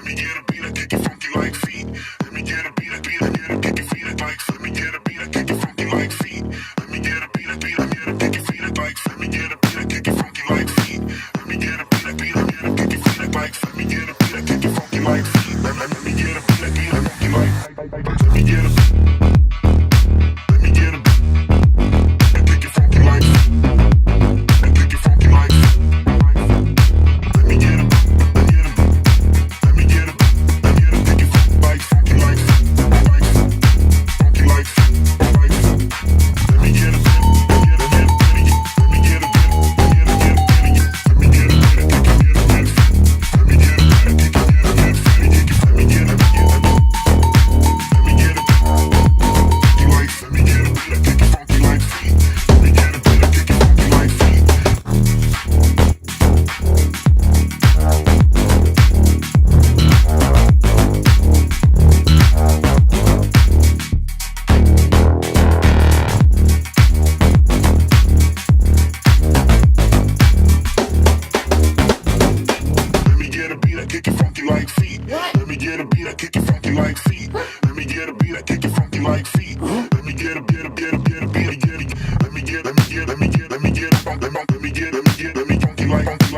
me get a beat, I kick it funky like feet. Let me get a beat, I kick it feet like. Let me get a beat, I kick it funky like feet. Let me get a beat, I kick it feet like. Let me get a beat, I kick it funky like feet. Let me get a beat, I kick it feet like. Let me get a beat, I kick it funky like feet. Let me get a beat, I kick it funky like. Let me get a let me get a I kick it funky like I kick it funky like. Let me get a let me get a kick it funky like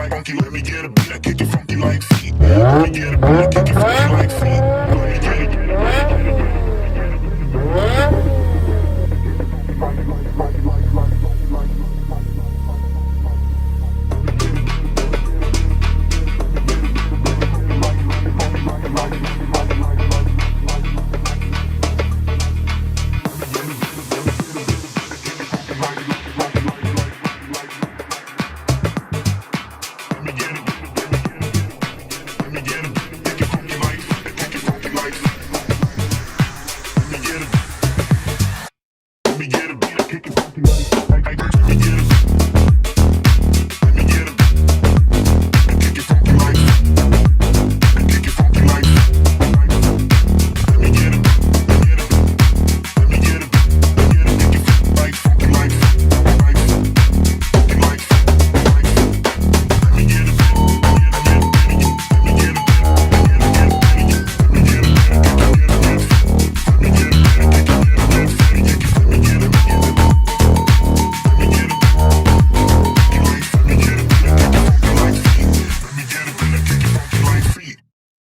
funky like let me get a beat, I kick it funky like feet. Let me get a beat, I kick it funky like feet.